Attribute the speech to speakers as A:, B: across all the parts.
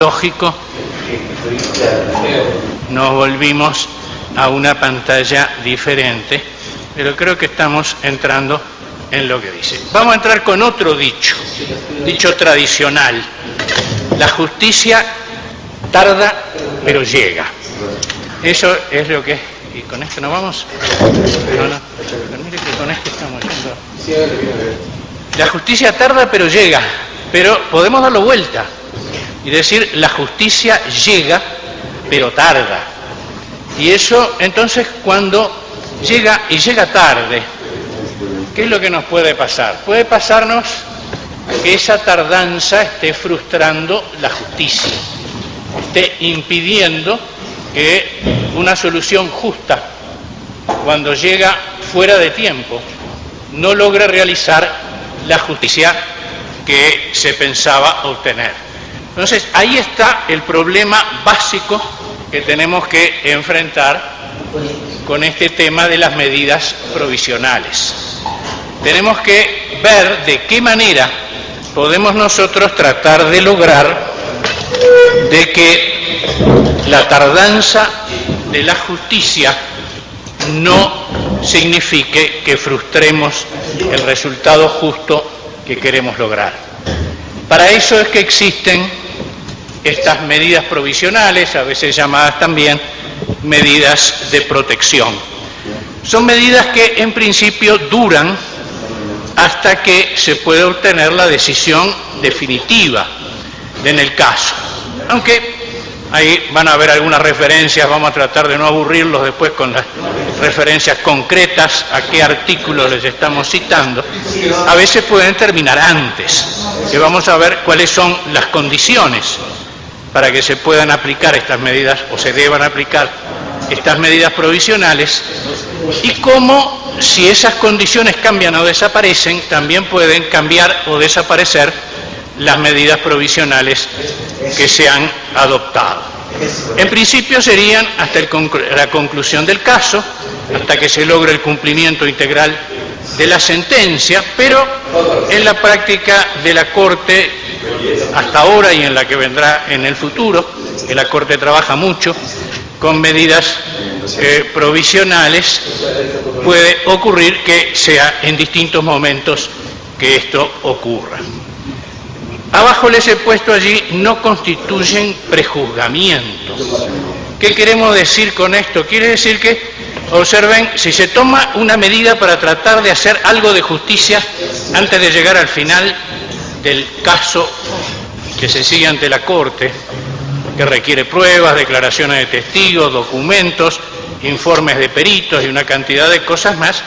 A: paradójico, nos volvimos a una pantalla diferente, pero creo que estamos entrando en lo que dice. Vamos a entrar con otro dicho tradicional. La justicia tarda, pero llega. Eso es lo que... ¿Y con esto no vamos? No. Pero mire que con esto estamos yendo. La justicia tarda, pero llega. Pero podemos darlo vuelta y decir, la justicia llega, pero tarda. Y eso, entonces, cuando llega y llega tarde, ¿qué es lo que nos puede pasar? Puede pasarnos que esa tardanza esté frustrando la justicia, esté impidiendo que una solución justa, cuando llega fuera de tiempo, no logre realizar la justicia que se pensaba obtener. Entonces, ahí está el problema básico que tenemos que enfrentar con este tema de las medidas provisionales. Tenemos que ver de qué manera podemos nosotros tratar de lograr de que la tardanza de la justicia no signifique que frustremos el resultado justo que queremos lograr. Para eso es que existen estas medidas provisionales, a veces llamadas también medidas de protección. Son medidas que en principio duran hasta que se puede obtener la decisión definitiva en el caso. Aunque ahí van a haber algunas referencias, vamos a tratar de no aburrirlos después con las referencias concretas a qué artículos les estamos citando. A veces pueden terminar antes, que vamos a ver cuáles son las condiciones para que se puedan aplicar estas medidas o se deban aplicar estas medidas provisionales y cómo, si esas condiciones cambian o desaparecen, también pueden cambiar o desaparecer las medidas provisionales que se han adoptado. En principio serían hasta la conclusión del caso, hasta que se logre el cumplimiento integral de la sentencia, pero en la práctica de la Corte hasta ahora y en la que vendrá en el futuro, que la Corte trabaja mucho con medidas provisionales, puede ocurrir que sea en distintos momentos que esto ocurra. Abajo les he puesto allí, no constituyen prejuzgamiento. ¿Qué queremos decir con esto? Quiere decir que, observen, si se toma una medida para tratar de hacer algo de justicia antes de llegar al final del caso que se sigue ante la Corte, que requiere pruebas, declaraciones de testigos, documentos, informes de peritos y una cantidad de cosas más,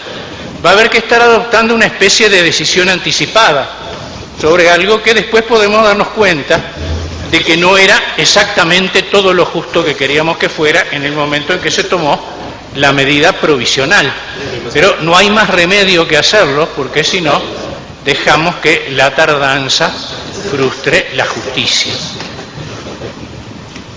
A: va a haber que estar adoptando una especie de decisión anticipada sobre algo que después podemos darnos cuenta de que no era exactamente todo lo justo que queríamos que fuera en el momento en que se tomó la medida provisional. Pero no hay más remedio que hacerlo, porque si no, dejamos que la tardanza frustre la justicia.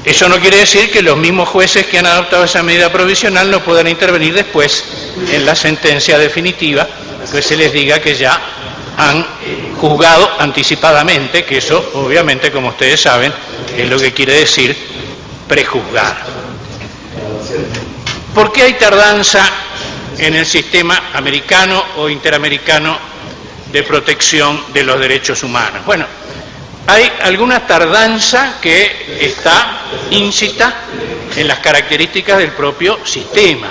A: Eso no quiere decir que los mismos jueces que han adoptado esa medida provisional no puedan intervenir después en la sentencia definitiva, que se les diga que ya han juzgado anticipadamente, que eso obviamente, como ustedes saben, es lo que quiere decir prejuzgar. ¿Por qué hay tardanza en el sistema americano o interamericano de protección de los derechos humanos? Bueno, hay alguna tardanza que está íncita en las características del propio sistema.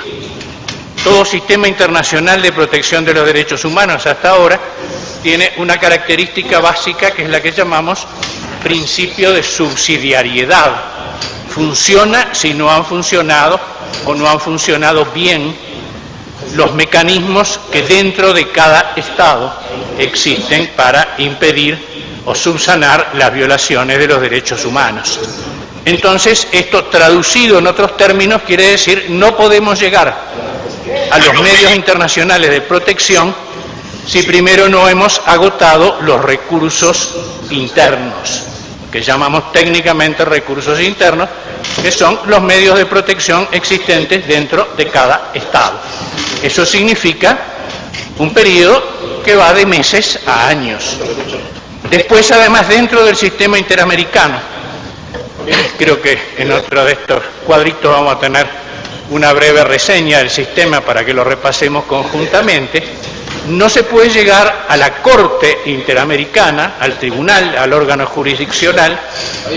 A: Todo sistema internacional de protección de los derechos humanos hasta ahora tiene una característica básica que es la que llamamos principio de subsidiariedad. Funciona si no han funcionado o no han funcionado bien los mecanismos que dentro de cada Estado existen para impedir o subsanar las violaciones de los derechos humanos. Entonces, esto traducido en otros términos quiere decir no podemos llegar a los medios internacionales de protección si primero no hemos agotado los recursos internos, que llamamos técnicamente recursos internos, que son los medios de protección existentes dentro de cada Estado. Eso significa un periodo que va de meses a años. Después, además, dentro del sistema interamericano, creo que en otro de estos cuadritos vamos a tener una breve reseña del sistema para que lo repasemos conjuntamente. No se puede llegar a la Corte Interamericana, al tribunal, al órgano jurisdiccional,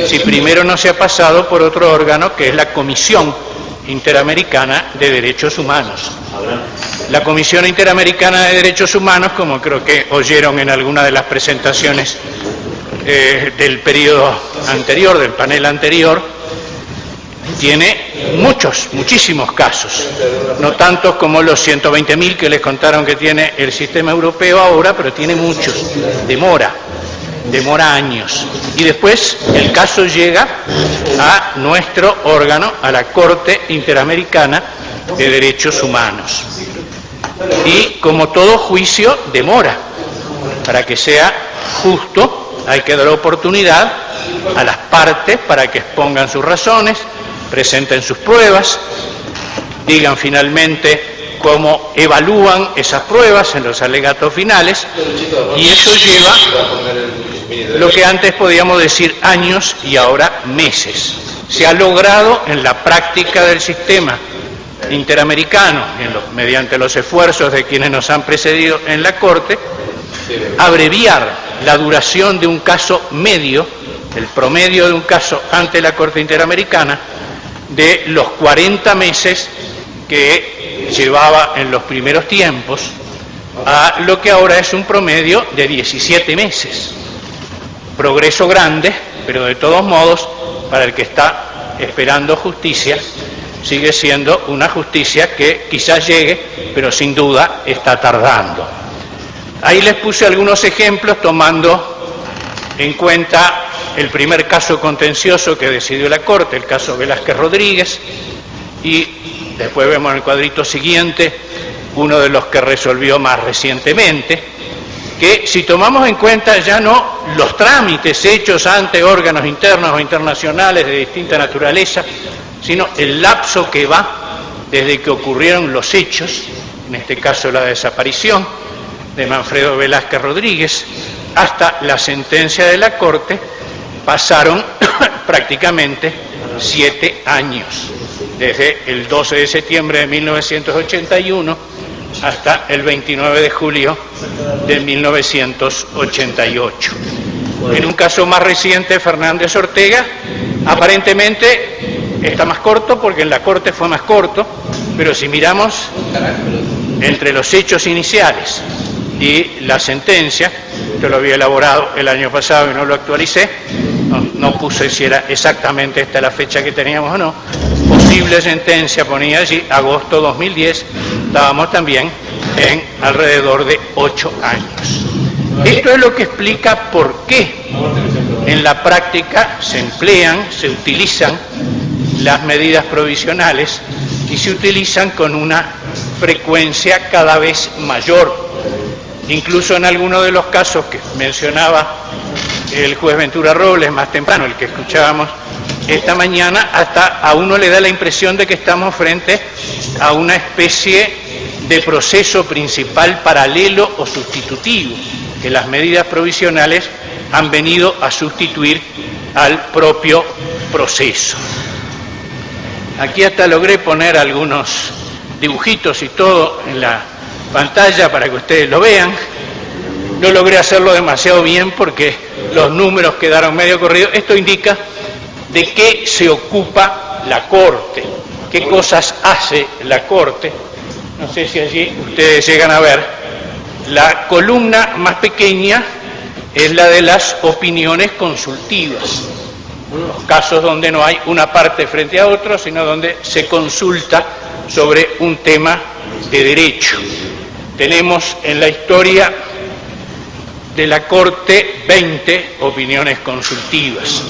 A: si primero no se ha pasado por otro órgano que es la Comisión Interamericana de Derechos Humanos. La Comisión Interamericana de Derechos Humanos, como creo que oyeron en alguna de las presentaciones del periodo anterior, del panel anterior, tiene muchísimos casos, no tantos como los 120.000 que les contaron que tiene el sistema europeo ahora, pero tiene muchos, demora años. Y después el caso llega a nuestro órgano, a la Corte Interamericana de Derechos Humanos. Y como todo juicio, demora. Para que sea justo, hay que dar oportunidad a las partes para que expongan sus razones, presenten sus pruebas, digan finalmente cómo evalúan esas pruebas en los alegatos finales, y eso lleva lo que antes podíamos decir años y ahora meses. Se ha logrado en la práctica del sistema interamericano, mediante los esfuerzos de quienes nos han precedido en la Corte, abreviar la duración de un caso medio, el promedio de un caso ante la Corte Interamericana, de los 40 meses que llevaba en los primeros tiempos a lo que ahora es un promedio de 17 meses. Progreso grande, pero de todos modos, para el que está esperando justicia, sigue siendo una justicia que quizás llegue, pero sin duda está tardando. Ahí les puse algunos ejemplos tomando en cuenta el primer caso contencioso que decidió la Corte, el caso Velázquez Rodríguez, y después vemos en el cuadrito siguiente uno de los que resolvió más recientemente, que si tomamos en cuenta ya no los trámites hechos ante órganos internos o internacionales de distinta naturaleza, sino el lapso que va desde que ocurrieron los hechos, en este caso la desaparición de Manfredo Velázquez Rodríguez, hasta la sentencia de la Corte, pasaron prácticamente 7 años, desde el 12 de septiembre de 1981 hasta el 29 de julio de 1988. En un caso más reciente, Fernández Ortega, aparentemente está más corto porque en la Corte fue más corto, pero si miramos entre los hechos iniciales y la sentencia, yo lo había elaborado el año pasado y no lo actualicé, no puse si era exactamente esta la fecha que teníamos o no, posible sentencia ponía allí, agosto 2010, estábamos también en alrededor de 8 años. Esto es lo que explica por qué en la práctica se emplean, se utilizan las medidas provisionales y se utilizan con una frecuencia cada vez mayor. Incluso en algunos de los casos que mencionaba el juez Ventura Robles más temprano, el que escuchábamos esta mañana, hasta a uno le da la impresión de que estamos frente a una especie de proceso principal paralelo o sustitutivo, que las medidas provisionales han venido a sustituir al propio proceso. Aquí hasta logré poner algunos dibujitos y todo en la pantalla para que ustedes lo vean. No logré hacerlo demasiado bien porque los números quedaron medio corridos. Esto indica de qué se ocupa la Corte, qué cosas hace la Corte. No sé si allí ustedes llegan a ver. La columna más pequeña es la de las opiniones consultivas. Los casos donde no hay una parte frente a otro, sino donde se consulta sobre un tema de derecho. Tenemos en la historia de la Corte 20 opiniones consultivas.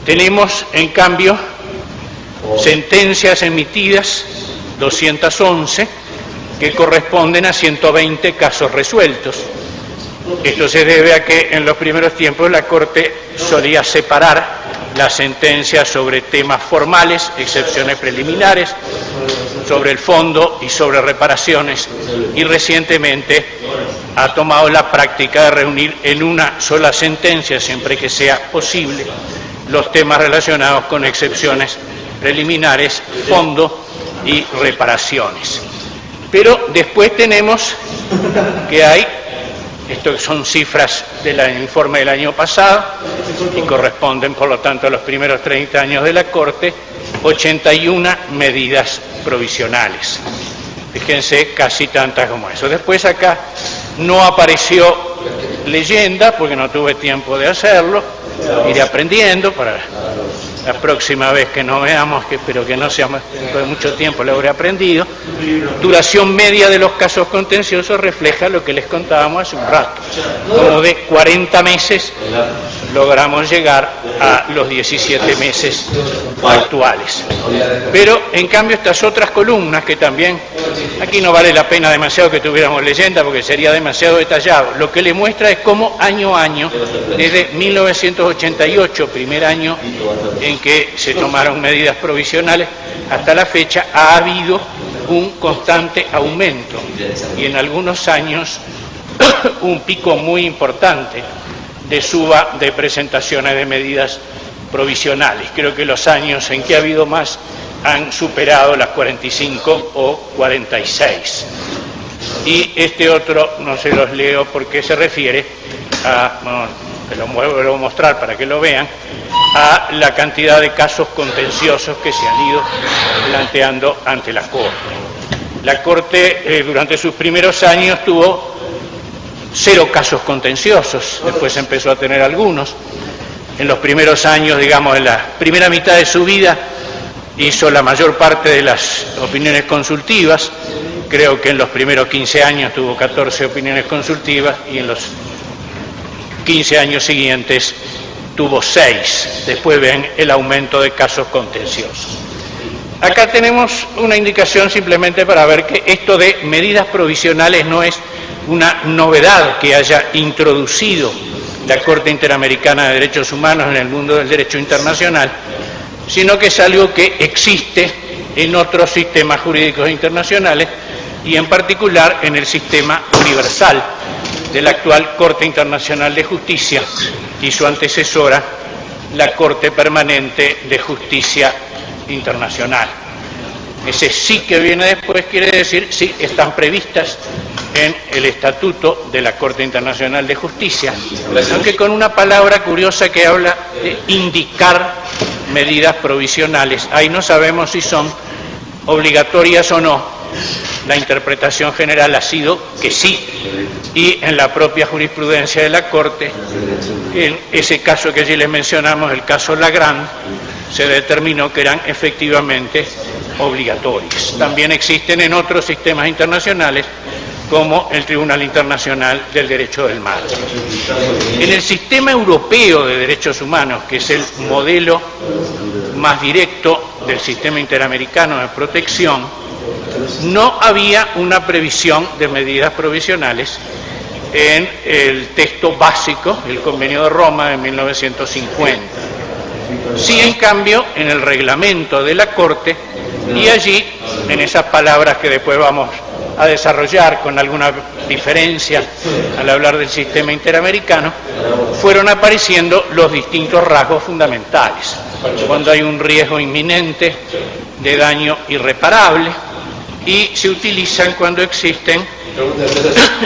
A: Tenemos, en cambio, sentencias emitidas, 211, que corresponden a 120 casos resueltos. Esto se debe a que en los primeros tiempos la Corte solía separar las sentencias sobre temas formales, excepciones preliminares, sobre el fondo y sobre reparaciones, y recientemente ha tomado la práctica de reunir en una sola sentencia, siempre que sea posible, los temas relacionados con excepciones preliminares, fondo y reparaciones. Pero después tenemos que hay, esto son cifras del informe del año pasado y corresponden por lo tanto a los primeros 30 años de la Corte, 81 medidas provisionales. Fíjense, casi tantas como eso. Después acá no apareció leyenda porque no tuve tiempo de hacerlo, iré aprendiendo para la próxima vez que nos veamos, que espero que no sea dentro de mucho tiempo, lo habré aprendido. Duración media de los casos contenciosos refleja lo que les contábamos hace un rato. Como de 40 meses logramos llegar a los 17 meses actuales. Pero en cambio estas otras columnas que también, aquí no vale la pena demasiado que tuviéramos leyenda porque sería demasiado detallado, lo que le muestra es cómo año a año, desde 1988, primer año en que se tomaron medidas provisionales, hasta la fecha ha habido un constante aumento y en algunos años un pico muy importante de suba de presentaciones de medidas provisionales. Creo que los años en que ha habido más han superado las 45 o 46. Y este otro no se los leo porque se refiere a, bueno, te lo vuelvo a mostrar para que lo vean, a la cantidad de casos contenciosos que se han ido planteando ante la Corte. La Corte durante sus primeros años tuvo 0 casos contenciosos, después empezó a tener algunos. En los primeros años, digamos, en la primera mitad de su vida, hizo la mayor parte de las opiniones consultivas. Creo que en los primeros 15 años tuvo 14 opiniones consultivas y en los 15 años siguientes tuvo 6. Después ven el aumento de casos contenciosos. Acá tenemos una indicación simplemente para ver que esto de medidas provisionales no es una novedad que haya introducido la Corte Interamericana de Derechos Humanos en el mundo del derecho internacional, sino que es algo que existe en otros sistemas jurídicos internacionales y en particular en el sistema universal de la actual Corte Internacional de Justicia y su antecesora, la Corte Permanente de Justicia Internacional. Ese sí que viene después quiere decir sí están previstas en el Estatuto de la Corte Internacional de Justicia, aunque con una palabra curiosa que habla de indicar medidas provisionales. Ahí no sabemos si son obligatorias o no. La interpretación general ha sido que sí, y en la propia jurisprudencia de la Corte, en ese caso que allí les mencionamos, el caso Lagrand, se determinó que eran efectivamente obligatorias. También existen en otros sistemas internacionales, como el Tribunal Internacional del Derecho del Mar. En el sistema europeo de derechos humanos, que es el modelo más directo del sistema interamericano de protección, no había una previsión de medidas provisionales en el texto básico, el Convenio de Roma de 1950. Sí, en cambio, en el reglamento de la Corte, y allí, en esas palabras que después vamos a desarrollar con alguna diferencia al hablar del sistema interamericano, fueron apareciendo los distintos rasgos fundamentales. Cuando hay un riesgo inminente de daño irreparable, y se utilizan cuando existen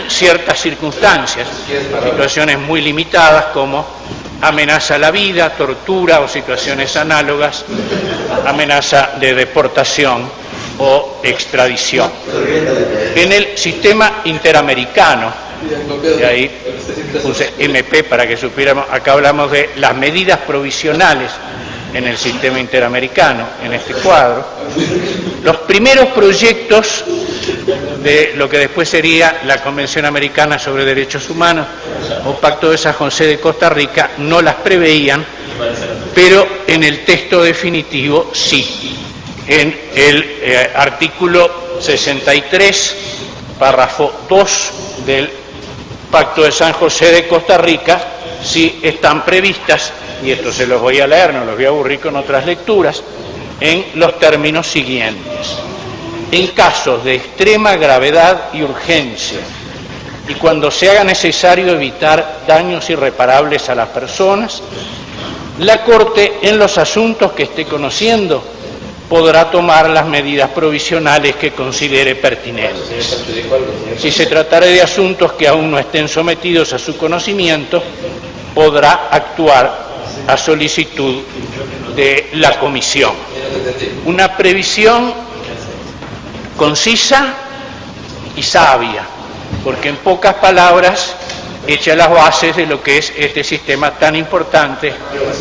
A: ciertas circunstancias, situaciones muy limitadas como amenaza a la vida, tortura o situaciones análogas, amenaza de deportación o extradición. En el sistema interamericano, y ahí puse MP para que supiéramos, acá hablamos de las medidas provisionales en el sistema interamericano, en este cuadro. Los primeros proyectos de lo que después sería la Convención Americana sobre Derechos Humanos o Pacto de San José de Costa Rica no las preveían, pero en el texto definitivo sí. En el artículo 63, párrafo 2 del Pacto de San José de Costa Rica, sí están previstas, y esto se los voy a leer, no los voy a aburrir con otras lecturas, en los términos siguientes. En casos de extrema gravedad y urgencia, y cuando se haga necesario evitar daños irreparables a las personas, La Corte, en los asuntos que esté conociendo, podrá tomar las medidas provisionales que considere pertinentes. Si se tratare de asuntos que aún no estén sometidos a su conocimiento, podrá actuar a solicitud de la Comisión. Una previsión concisa y sabia, porque en pocas palabras echa las bases de lo que es este sistema tan importante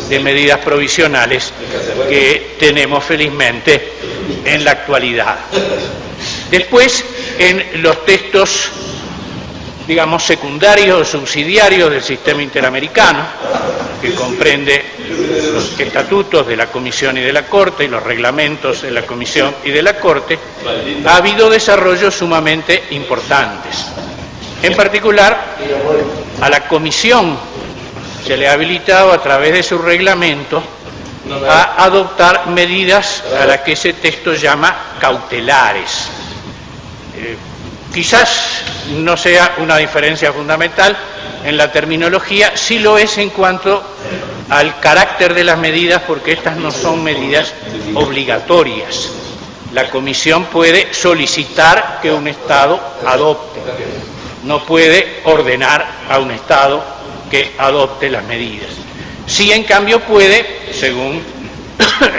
A: de medidas provisionales que tenemos felizmente en la actualidad. Después, en los textos, digamos, secundarios o subsidiarios del sistema interamericano, que comprende los estatutos de la Comisión y de la Corte y los reglamentos de la Comisión y de la Corte, ha habido desarrollos sumamente importantes. En particular, a la Comisión se le ha habilitado a través de su reglamento a adoptar medidas a las que ese texto llama cautelares. Quizás no sea una diferencia fundamental en la terminología, sí lo es en cuanto al carácter de las medidas, porque estas no son medidas obligatorias. La Comisión puede solicitar que un Estado adopte, no puede ordenar a un Estado que adopte las medidas. Sí, en cambio, puede, según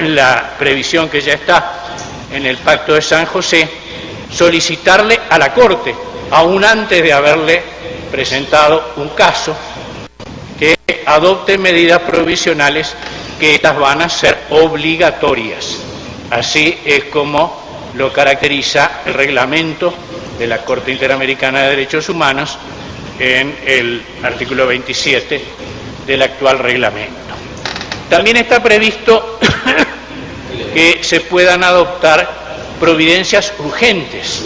A: la previsión que ya está en el Pacto de San José, solicitarle a la Corte, aún antes de haberle presentado un caso, que adopte medidas provisionales, que estas van a ser obligatorias. Así es como lo caracteriza el reglamento de la Corte Interamericana de Derechos Humanos en el artículo 27 del actual reglamento. También está previsto que se puedan adoptar providencias urgentes.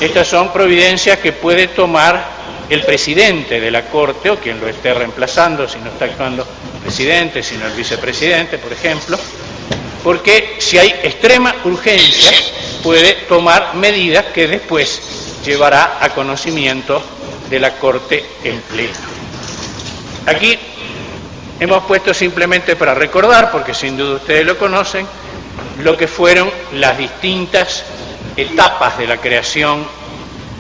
A: Estas son providencias que puede tomar el presidente de la Corte o quien lo esté reemplazando, si no está actuando el presidente, sino el vicepresidente, por ejemplo, porque si hay extrema urgencia puede tomar medidas que después llevará a conocimiento de la Corte en pleno. Aquí hemos puesto simplemente para recordar, porque sin duda ustedes lo conocen, lo que fueron las distintas etapas de la creación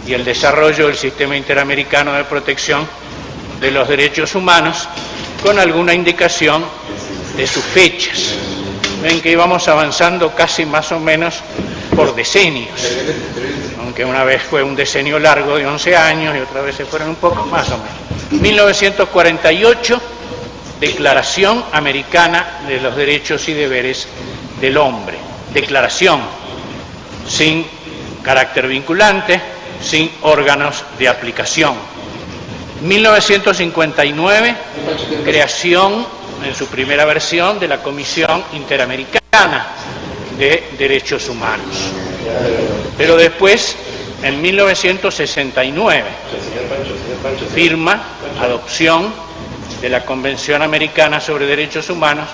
A: y el desarrollo del Sistema Interamericano de Protección de los Derechos Humanos, con alguna indicación de sus fechas. Ven que íbamos avanzando casi más o menos por decenios, aunque una vez fue un decenio largo de 11 años y otra vez se fueron un poco más o menos. 1948, Declaración Americana de los Derechos y Deberes del Hombre. Declaración sin carácter vinculante, sin órganos de aplicación. 1959, creación en su primera versión de la Comisión Interamericana de Derechos Humanos. Pero después, en 1969, firma, adopción de la Convención Americana sobre Derechos Humanos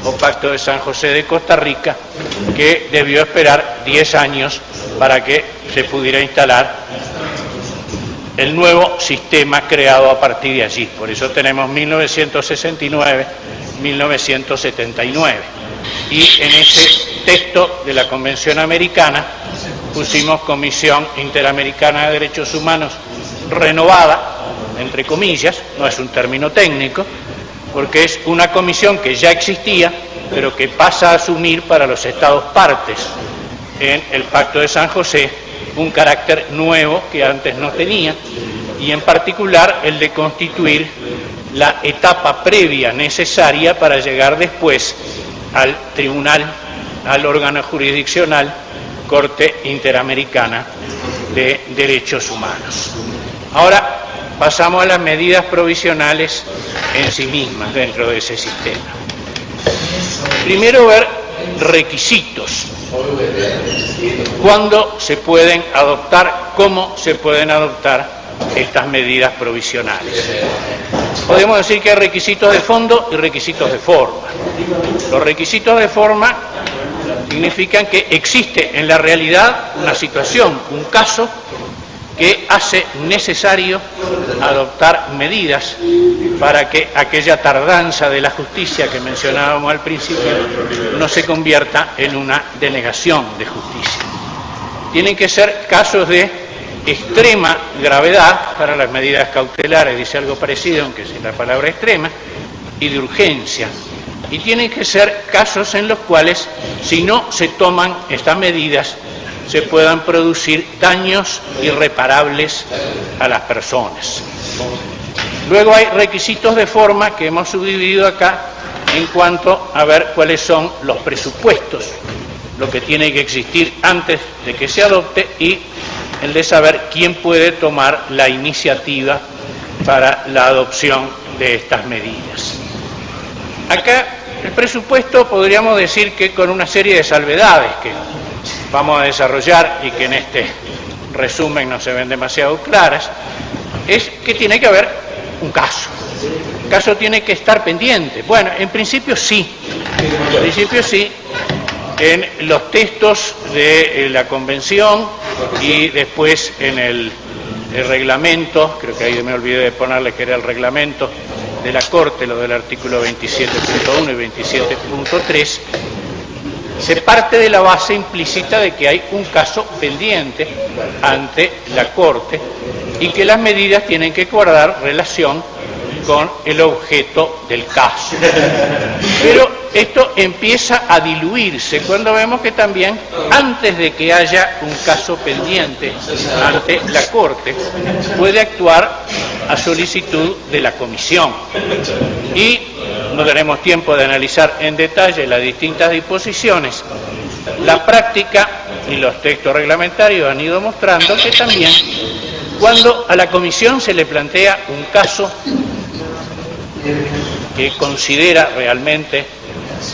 A: o Pacto de San José de Costa Rica, que debió esperar 10 años para que se pudiera instalar el nuevo sistema creado a partir de allí. Por eso tenemos 1969, 1979. Y en ese texto de la Convención Americana pusimos Comisión Interamericana de Derechos Humanos renovada, entre comillas, no es un término técnico, porque es una comisión que ya existía, pero que pasa a asumir para los Estados partes en el Pacto de San José un carácter nuevo que antes no tenía, y en particular el de constituir la etapa previa necesaria para llegar después al tribunal, al órgano jurisdiccional, Corte Interamericana de Derechos Humanos. Ahora pasamos a las medidas provisionales en sí mismas dentro de ese sistema. Primero ver requisitos. ¿Cuándo se pueden adoptar? ¿Cómo se pueden adoptar estas medidas provisionales? Podemos decir que hay requisitos de fondo y requisitos de forma. Los requisitos de forma significan que existe en la realidad una situación, un caso que hace necesario adoptar medidas para que aquella tardanza de la justicia que mencionábamos al principio no se convierta en una denegación de justicia. Tienen que ser casos de extrema gravedad para las medidas cautelares, dice algo parecido, aunque es la palabra extrema, y de urgencia. Y tienen que ser casos en los cuales, si no se toman estas medidas, se puedan producir daños irreparables a las personas. Luego hay requisitos de forma que hemos subdividido acá en cuanto a ver cuáles son los presupuestos, lo que tiene que existir antes de que se adopte y el de saber quién puede tomar la iniciativa para la adopción de estas medidas. Acá el presupuesto podríamos decir que con una serie de salvedades que vamos a desarrollar y que en este resumen no se ven demasiado claras, es que tiene que haber un caso. El caso tiene que estar pendiente. Bueno, en principio sí. En principio sí. En los textos de la convención y después en el reglamento, creo que ahí me olvidé de ponerle que era el reglamento de la Corte, lo del artículo 27.1 y 27.3, se parte de la base implícita de que hay un caso pendiente ante la Corte y que las medidas tienen que guardar relación con el objeto del caso. Pero esto empieza a diluirse cuando vemos que también, antes de que haya un caso pendiente ante la Corte, puede actuar a solicitud de la Comisión. Y no tenemos tiempo de analizar en detalle las distintas disposiciones. La práctica y los textos reglamentarios han ido mostrando que también, cuando a la Comisión se le plantea un caso que considera realmente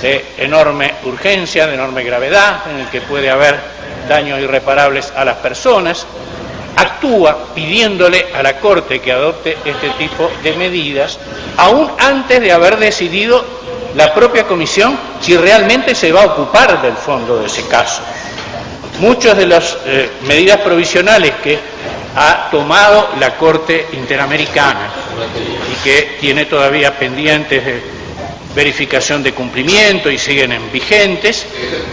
A: de enorme urgencia, de enorme gravedad, en el que puede haber daños irreparables a las personas, actúa pidiéndole a la Corte que adopte este tipo de medidas, aún antes de haber decidido la propia Comisión si realmente se va a ocupar del fondo de ese caso. Muchas de las medidas provisionales que ha tomado la Corte Interamericana y que tiene todavía pendientes de verificación de cumplimiento y siguen en vigentes,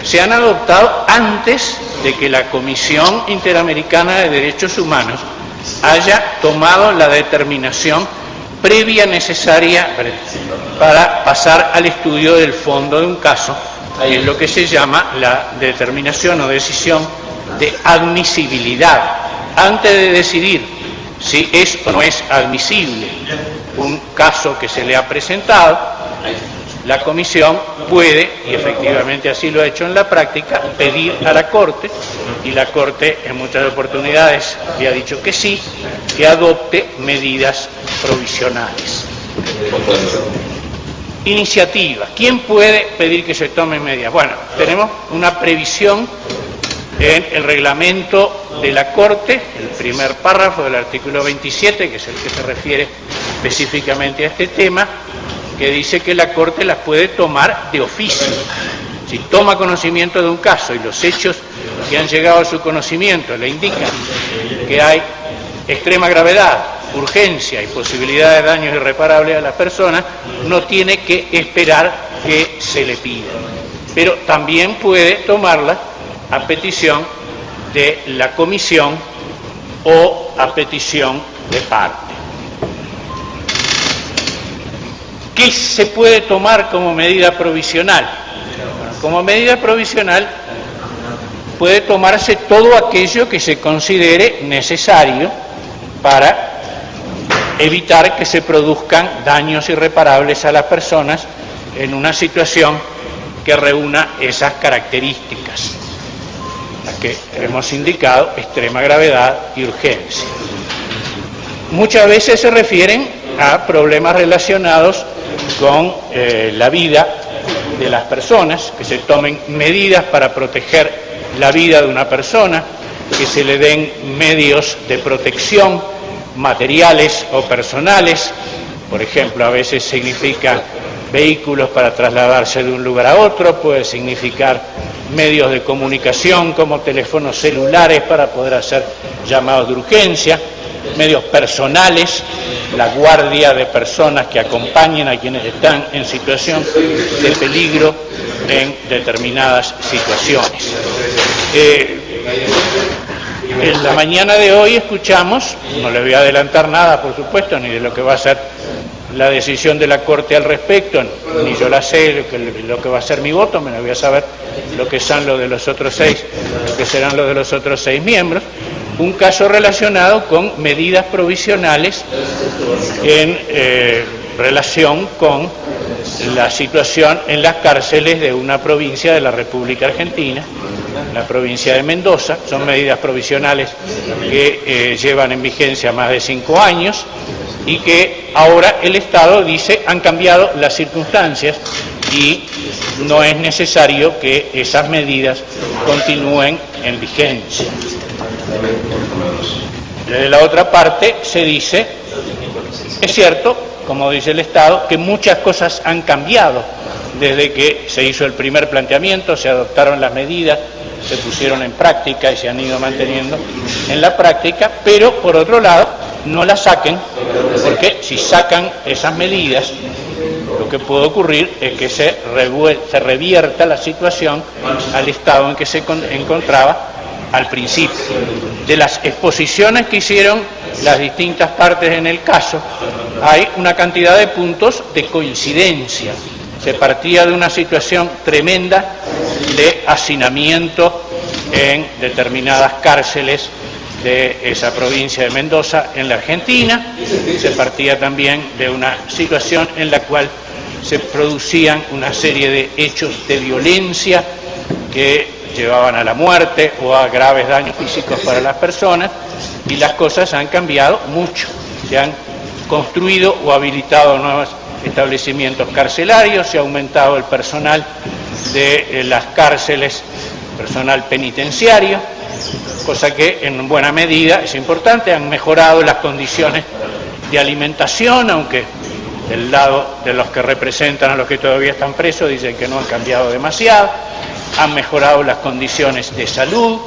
A: se han adoptado antes de que la Comisión Interamericana de Derechos Humanos haya tomado la determinación previa necesaria para pasar al estudio del fondo de un caso, que es lo que se llama la determinación o decisión de admisibilidad. Antes de decidir si es o no es admisible un caso que se le ha presentado, la Comisión puede, y efectivamente así lo ha hecho en la práctica, pedir a la Corte, y la Corte en muchas oportunidades le ha dicho que sí, que adopte medidas provisionales. Iniciativa. ¿Quién puede pedir que se tomen medidas? Bueno, tenemos una previsión en el reglamento de la Corte, el primer párrafo del artículo 27, que es el que se refiere específicamente a este tema, que dice que la Corte las puede tomar de oficio. Si toma conocimiento de un caso y los hechos que han llegado a su conocimiento le indican que hay extrema gravedad, urgencia y posibilidad de daños irreparables a las personas, no tiene que esperar que se le pida. Pero también puede tomarla a petición de la Comisión o a petición de parte. ¿Qué se puede tomar como medida provisional? Como medida provisional puede tomarse todo aquello que se considere necesario para evitar que se produzcan daños irreparables a las personas en una situación que reúna esas características, las que hemos indicado: extrema gravedad y urgencia. Muchas veces se refieren a problemas relacionados con la vida de las personas, que se tomen medidas para proteger la vida de una persona, que se le den medios de protección materiales o personales. Por ejemplo, a veces significa vehículos para trasladarse de un lugar a otro, puede significar medios de comunicación como teléfonos celulares para poder hacer llamados de urgencia, medios personales, la guardia de personas que acompañen a quienes están en situación de peligro en determinadas situaciones. En la mañana de hoy escuchamos, no le voy a adelantar nada por supuesto, ni de lo que va a ser la decisión de la Corte al respecto, ni yo la sé, lo que va a ser mi voto, me lo voy a saber lo que son los de los otros 6, lo que serán los de los otros 6 miembros, un caso relacionado con medidas provisionales en relación con la situación en las cárceles de una provincia de la República Argentina, la provincia de Mendoza. Son medidas provisionales que llevan en vigencia más de 5 años y que ahora el Estado dice han cambiado las circunstancias y no es necesario que esas medidas continúen en vigencia. De la otra parte se dice, es cierto, como dice el Estado, que muchas cosas han cambiado desde que se hizo el primer planteamiento, se adoptaron las medidas, se pusieron en práctica y se han ido manteniendo en la práctica, pero por otro lado no las saquen, porque si sacan esas medidas, lo que puede ocurrir es que se revierta la situación al estado en que se encontraba al principio. De las exposiciones que hicieron las distintas partes en el caso, hay una cantidad de puntos de coincidencia. Se partía de una situación tremenda de hacinamiento en determinadas cárceles de esa provincia de Mendoza en la Argentina. Se partía también de una situación en la cual se producían una serie de hechos de violencia que llevaban a la muerte o a graves daños físicos para las personas, y las cosas han cambiado mucho. Se han construido o habilitado nuevos establecimientos carcelarios, se ha aumentado el personal de las cárceles, personal penitenciario, cosa que en buena medida es importante. Han mejorado las condiciones de alimentación, aunque del lado de los que representan a los que todavía están presos dicen que no han cambiado demasiado. Han mejorado las condiciones de salud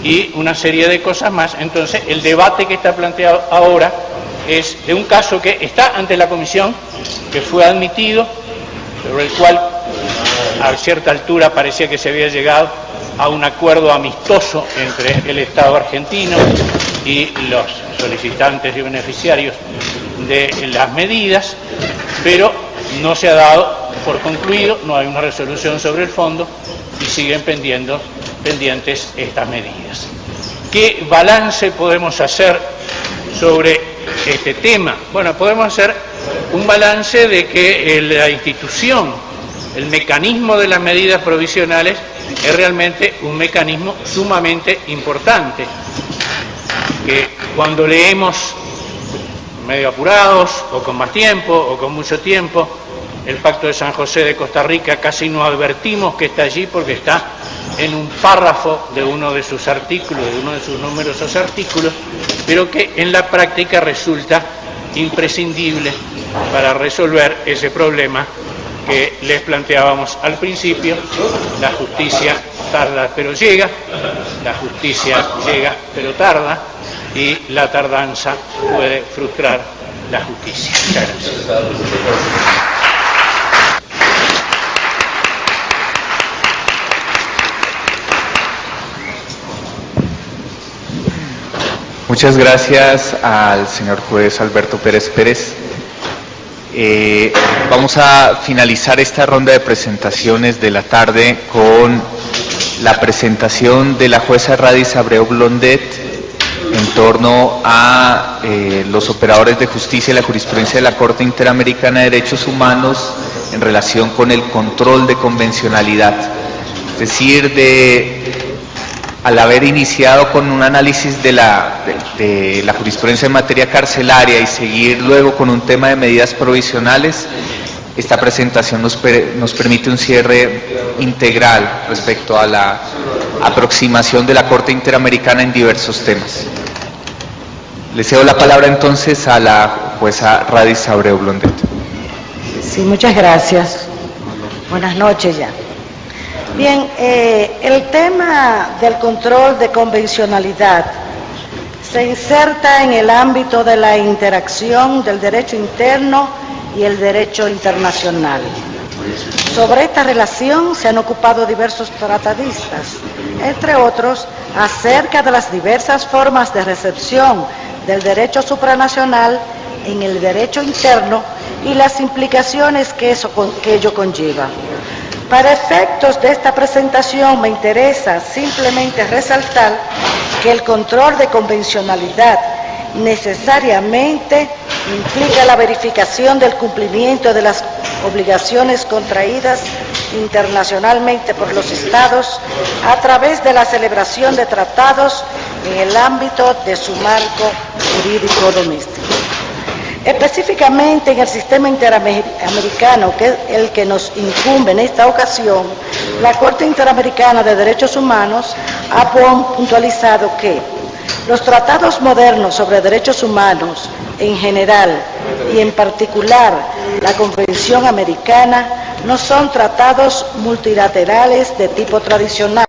A: y una serie de cosas más. Entonces, el debate que está planteado ahora es de un caso que está ante la Comisión, que fue admitido, sobre el cual a cierta altura parecía que se había llegado a un acuerdo amistoso entre el Estado argentino y los solicitantes y beneficiarios de las medidas, pero no se ha dado por concluido, no hay una resolución sobre el fondo y siguen pendientes estas medidas. ¿Qué balance podemos hacer sobre este tema? Bueno, podemos hacer un balance de que la institución, el mecanismo de las medidas provisionales es realmente un mecanismo sumamente importante, que cuando leemos medio apurados o con más tiempo o con mucho tiempo el Pacto de San José de Costa Rica, casi no advertimos que está allí porque está en un párrafo de uno de sus artículos, de uno de sus numerosos artículos, pero que en la práctica resulta imprescindible para resolver ese problema que les planteábamos al principio. La justicia tarda pero llega, la justicia llega pero tarda, y la tardanza puede frustrar la justicia. Muchas gracias.
B: Muchas gracias al señor juez Alberto Pérez Pérez. Vamos a finalizar esta ronda de presentaciones de la tarde con la presentación de la jueza Radis Abreu Blondet en torno a los operadores de justicia y la jurisprudencia de la Corte Interamericana de Derechos Humanos en relación con el control de convencionalidad. Es decir, al haber iniciado con un análisis de la jurisprudencia en materia carcelaria y seguir luego con un tema de medidas provisionales, esta presentación nos permite un cierre integral respecto a la aproximación de la Corte Interamericana en diversos temas. Le cedo la palabra entonces a la jueza Radis Abreu Blondet.
C: Sí, muchas gracias. Buenas noches ya. Bien, el tema del control de convencionalidad se inserta en el ámbito de la interacción del derecho interno y el derecho internacional. Sobre esta relación se han ocupado diversos tratadistas, entre otros, acerca de las diversas formas de recepción del derecho supranacional en el derecho interno y las implicaciones que ello conlleva. Para efectos de esta presentación me interesa simplemente resaltar que el control de convencionalidad necesariamente implica la verificación del cumplimiento de las obligaciones contraídas internacionalmente por los Estados a través de la celebración de tratados en el ámbito de su marco jurídico doméstico. Específicamente en el sistema interamericano, que es el que nos incumbe en esta ocasión, la Corte Interamericana de Derechos Humanos ha puntualizado que los tratados modernos sobre derechos humanos en general y en particular la Convención Americana no son tratados multilaterales de tipo tradicional,